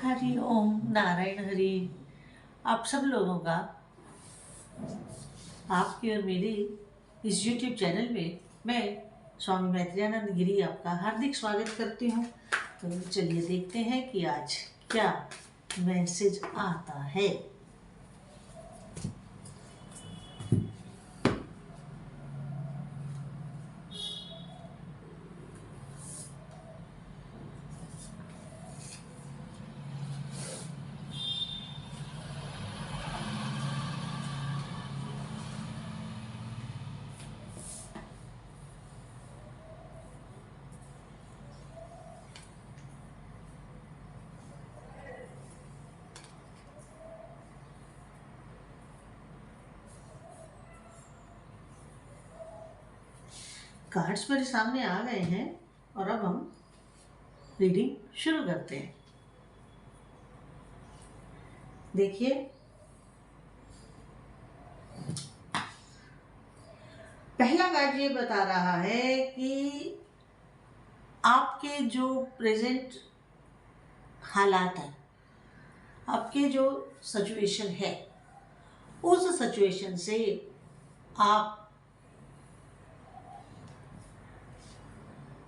हरि ओम नारायण हरि। आप सब लोगों का आपकी और मेरी इस YouTube चैनल में मैं स्वामी मैत्रेयानंद गिरी आपका हार्दिक स्वागत करती हूँ। तो चलिए देखते हैं कि आज क्या मैसेज आता है। कार्ड्स मेरे सामने आ गए हैं और अब हम रीडिंग शुरू करते हैं। देखिए, पहला कार्ड ये बता रहा है कि आपके जो प्रेजेंट हालात हैं, आपके जो सिचुएशन है, उस सिचुएशन से आप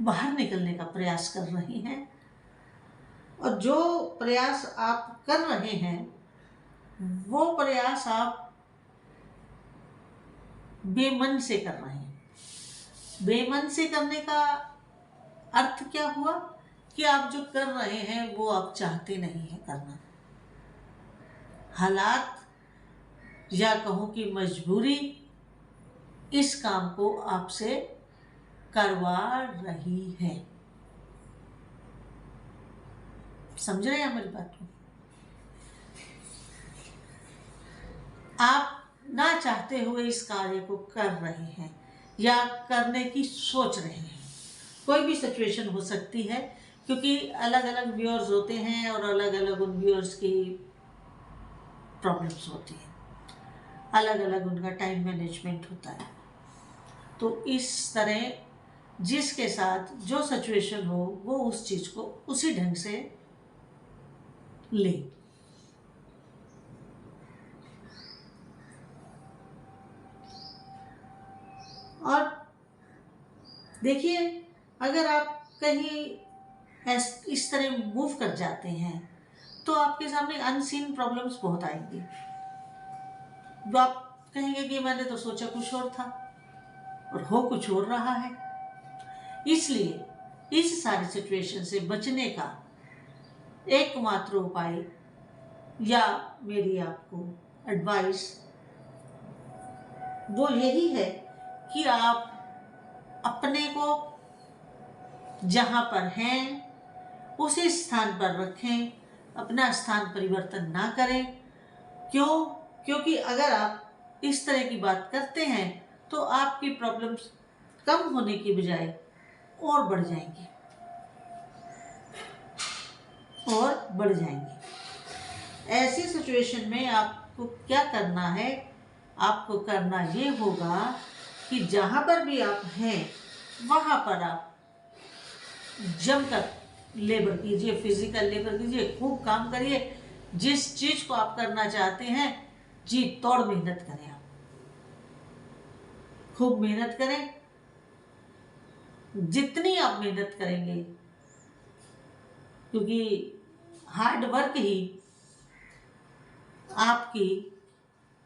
बाहर निकलने का प्रयास कर रहे हैं और जो प्रयास आप कर रहे हैं वो प्रयास आप बेमन से कर रहे हैं। बेमन से करने का अर्थ क्या हुआ कि आप जो कर रहे हैं वो आप चाहते नहीं है करना। हालात या कहूँ कि मजबूरी इस काम को आपसे करवा रही है। समझ रहे हैं मेरी बात को? आप ना चाहते हुए इस कार्य को कर रहे हैं या करने की सोच रहे हैं। कोई भी सिचुएशन हो सकती है, क्योंकि अलग अलग व्यूअर्स होते हैं और अलग अलग उन व्यूअर्स की प्रॉब्लम्स होती हैं, अलग अलग उनका टाइम मैनेजमेंट होता है। तो इस तरह जिसके साथ जो सिचुएशन हो वो उस चीज़ को उसी ढंग से ले। और देखिए, अगर आप कहीं इस तरह मूव कर जाते हैं तो आपके सामने अनसीन प्रॉब्लम्स बहुत आएंगी। जो आप कहेंगे कि मैंने तो सोचा कुछ और था और हो कुछ और रहा है। इसलिए इस सारी सिचुएशन से बचने का एकमात्र उपाय या मेरी आपको एडवाइस वो यही है कि आप अपने को जहाँ पर हैं उसी स्थान पर रखें, अपना स्थान परिवर्तन ना करें। क्यों? क्योंकि अगर आप इस तरह की बात करते हैं तो आपकी प्रॉब्लम्स कम होने की बजाय और बढ़ जाएंगी और बढ़ जाएंगी। ऐसी सिचुएशन में आपको क्या करना है? आपको करना ये होगा कि जहाँ पर भी आप हैं वहाँ पर आप जमकर लेबर कीजिए, फिजिकल लेबर कीजिए, खूब काम करिए। जिस चीज़ को आप करना चाहते हैं जी तोड़ मेहनत करें, आप खूब मेहनत करें। जितनी आप मेहनत करेंगे, क्योंकि हार्ड वर्क ही आपकी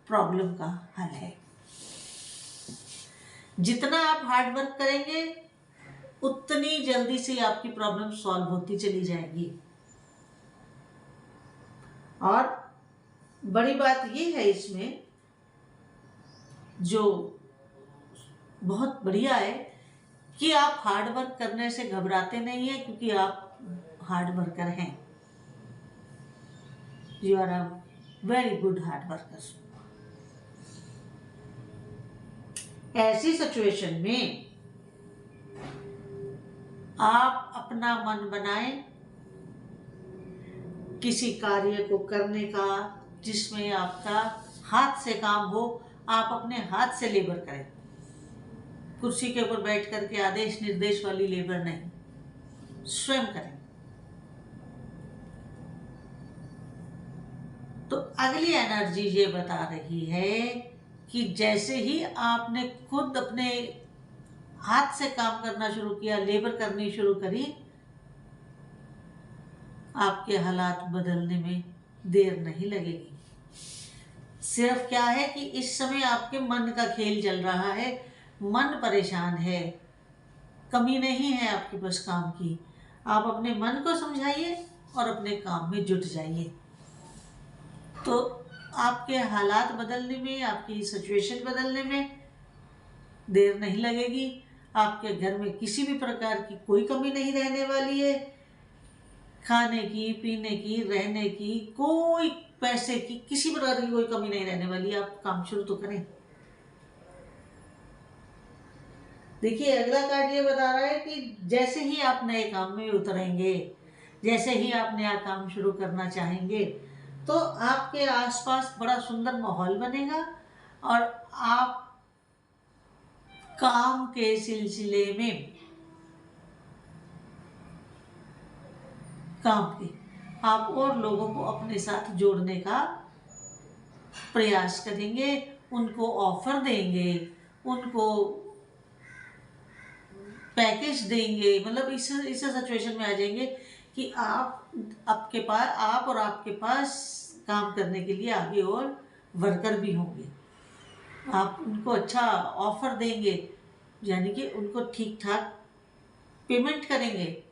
प्रॉब्लम का हल है। जितना आप हार्ड वर्क करेंगे उतनी जल्दी से आपकी प्रॉब्लम सॉल्व होती चली जाएगी। और बड़ी बात ये है इसमें जो बहुत बढ़िया है कि आप हार्ड वर्क करने से घबराते नहीं हैं, क्योंकि आप हार्ड वर्कर हैं। You are a very good hard worker. ऐसी सिचुएशन में आप अपना मन बनाएं किसी कार्य को करने का जिसमें आपका हाथ से काम हो। आप अपने हाथ से लेबर करें, कुर्सी के ऊपर बैठ करके आदेश निर्देश वाली लेबर नहीं, स्वयं करें। तो अगली एनर्जी ये बता रही है कि जैसे ही आपने खुद अपने हाथ से काम करना शुरू किया, लेबर करनी शुरू करी, आपके हालात बदलने में देर नहीं लगेगी। सिर्फ क्या है कि इस समय आपके मन का खेल चल रहा है, मन परेशान है, कमी नहीं है आपके पास काम की। आप अपने मन को समझाइए और अपने काम में जुट जाइए, तो आपके हालात बदलने में, आपकी सिचुएशन बदलने में देर नहीं लगेगी। आपके घर में किसी भी प्रकार की कोई कमी नहीं रहने वाली है, खाने की, पीने की, रहने की, कोई पैसे की, किसी प्रकार की कोई कमी नहीं रहने वाली। आप काम शुरू तो करें। देखिए, अगला कार्ड ये बता रहा है कि जैसे ही आप नए काम में उतरेंगे, जैसे ही आप नया काम शुरू करना चाहेंगे, तो आपके आसपास बड़ा सुंदर माहौल बनेगा और आप काम के सिलसिले में आप और लोगों को अपने साथ जोड़ने का प्रयास करेंगे, उनको ऑफर देंगे, उनको पैकेज देंगे। मतलब इस सिचुएशन में आ जाएंगे कि आप और आपके पास काम करने के लिए आगे और वर्कर भी होंगे। आप उनको अच्छा ऑफर देंगे, यानी कि उनको ठीक ठाक पेमेंट करेंगे।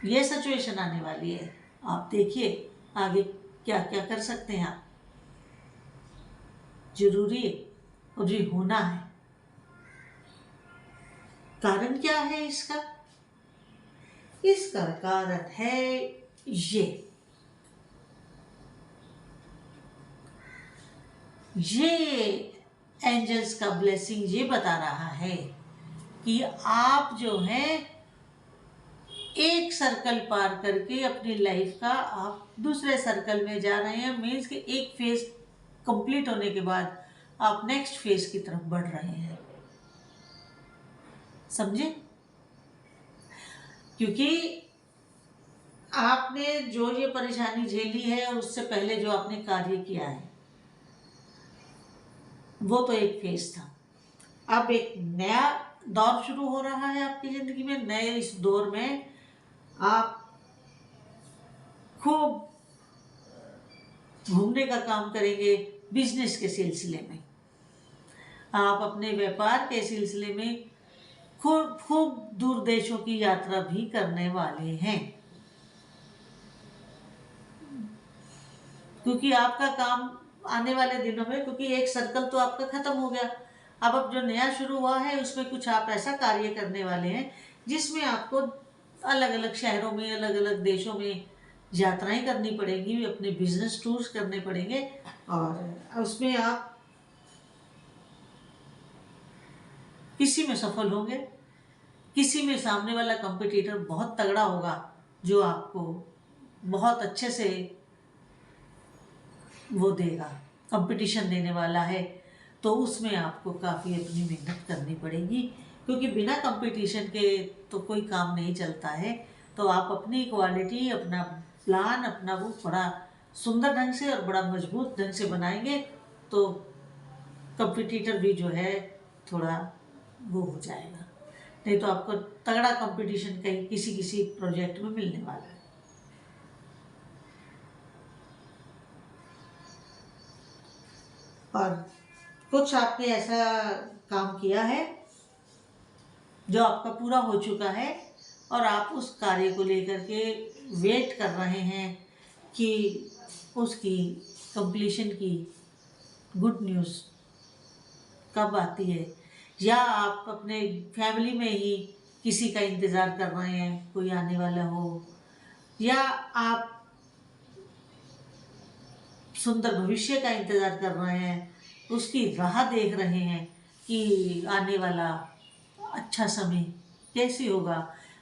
ये सिचुएशन आने वाली है। आप देखिए आगे क्या क्या कर सकते हैं आप। जरूरी है और ये होना है। कारण क्या है इसका? इसका कारण है ये एंजल्स का ब्लेसिंग ये बता रहा है कि आप जो है एक सर्कल पार करके अपनी लाइफ का आप दूसरे सर्कल में जा रहे हैं। मीन्स कि एक फेज कंप्लीट होने के बाद आप नेक्स्ट फेज की तरफ बढ़ रहे हैं। समझे? क्योंकि आपने जो ये परेशानी झेली है और उससे पहले जो आपने कार्य किया है वो तो एक फेज था। अब एक नया दौर शुरू हो रहा है आपकी जिंदगी में। नए इस दौर में आप खूब घूमने का काम करेंगे। बिजनेस के सिलसिले में आप अपने व्यापार के सिलसिले में खूब दूर देशों की यात्रा भी करने वाले हैं, क्योंकि आपका काम आने वाले दिनों में, क्योंकि एक सर्कल तो आपका खत्म हो गया। अब जो नया शुरू हुआ है उसमें कुछ आप ऐसा कार्य करने वाले हैं जिसमें आपको अलग अलग शहरों में, अलग अलग देशों में यात्राएं करनी पड़ेंगी, अपने बिजनेस टूर्स करने पड़ेंगे और उसमें आप किसी में सफल होंगे, किसी में सामने वाला कंपटीटर बहुत तगड़ा होगा जो आपको बहुत अच्छे से वो देगा, कंपटीशन देने वाला है। तो उसमें आपको काफ़ी अपनी मेहनत करनी पड़ेगी, क्योंकि बिना कंपटीशन के तो कोई काम नहीं चलता है। तो आप अपनी क्वालिटी, अपना प्लान, अपना वो बड़ा सुंदर ढंग से और बड़ा मजबूत ढंग से बनाएंगे तो कंपटीटर भी जो है थोड़ा वो हो जाएगा। नहीं तो आपको तगड़ा कंपटीशन कहीं किसी प्रोजेक्ट में मिलने वाला है। और कुछ आपने ऐसा काम किया है जो आपका पूरा हो चुका है और आप उस कार्य को लेकर के वेट कर रहे हैं कि उसकी कंप्लीशन की गुड न्यूज़ कब आती है, या आप अपने फैमिली में ही किसी का इंतज़ार कर रहे हैं कोई आने वाला हो, या आप सुंदर भविष्य का इंतज़ार कर रहे हैं, उसकी राह देख रहे हैं कि आने वाला अच्छा समय कैसे होगा।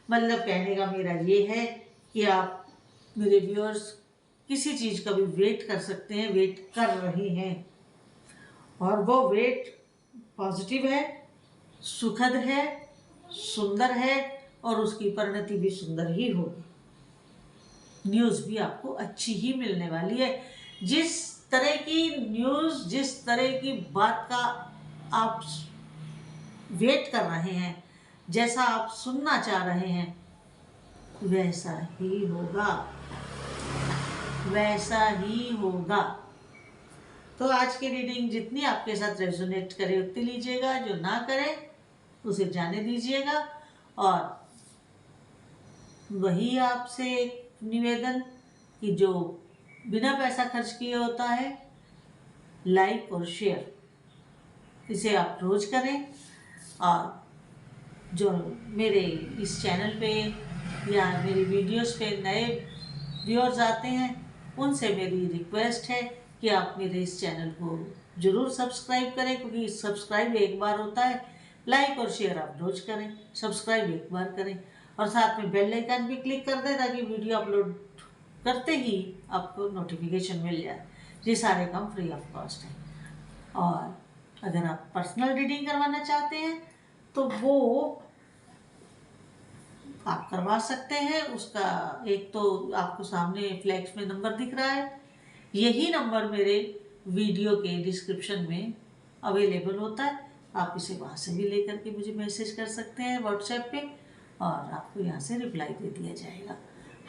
मतलब कहने का मेरा ये है कि आप मेरे व्यूअर्स किसी चीज़ का भी वेट कर सकते हैं, वेट कर रहे हैं, और वो वेट पॉजिटिव है, सुखद है, सुंदर है और उसकी परिणति भी सुंदर ही होगी। न्यूज़ भी आपको अच्छी ही मिलने वाली है। जिस तरह की न्यूज़, जिस तरह की बात का आप वेट कर रहे हैं, जैसा आप सुनना चाह रहे हैं, वैसा ही होगा, वैसा ही होगा। तो आज की रीडिंग जितनी आपके साथ रेजोनेट करे उतनी लीजिएगा, जो ना करे उसे जाने दीजिएगा। और वही आपसे एक निवेदन कि जो बिना पैसा खर्च किए होता है, लाइक और शेयर, इसे आप रोज करें। और जो मेरे इस चैनल पे या मेरी वीडियोस पे नए व्यूअर्स आते हैं, उनसे मेरी रिक्वेस्ट है कि आप मेरे इस चैनल को ज़रूर सब्सक्राइब करें, क्योंकि सब्सक्राइब एक बार होता है, लाइक और शेयर आप रोज करें, सब्सक्राइब एक बार करें और साथ में बेल आइकन भी क्लिक कर दें ताकि वीडियो अपलोड करते ही आपको नोटिफिकेशन मिल जाए। ये सारे काम फ्री ऑफ कॉस्ट है। और अगर आप पर्सनल रीडिंग करवाना चाहते हैं तो वो आप करवा सकते हैं। उसका एक तो आपको सामने फ्लैक्स में नंबर दिख रहा है, यही नंबर मेरे वीडियो के डिस्क्रिप्शन में अवेलेबल होता है। आप इसे वहाँ से भी लेकर के मुझे मैसेज कर सकते हैं व्हाट्सएप पे, और आपको यहाँ से रिप्लाई दे दिया जाएगा।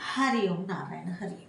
हरि ओम नारायण हरि।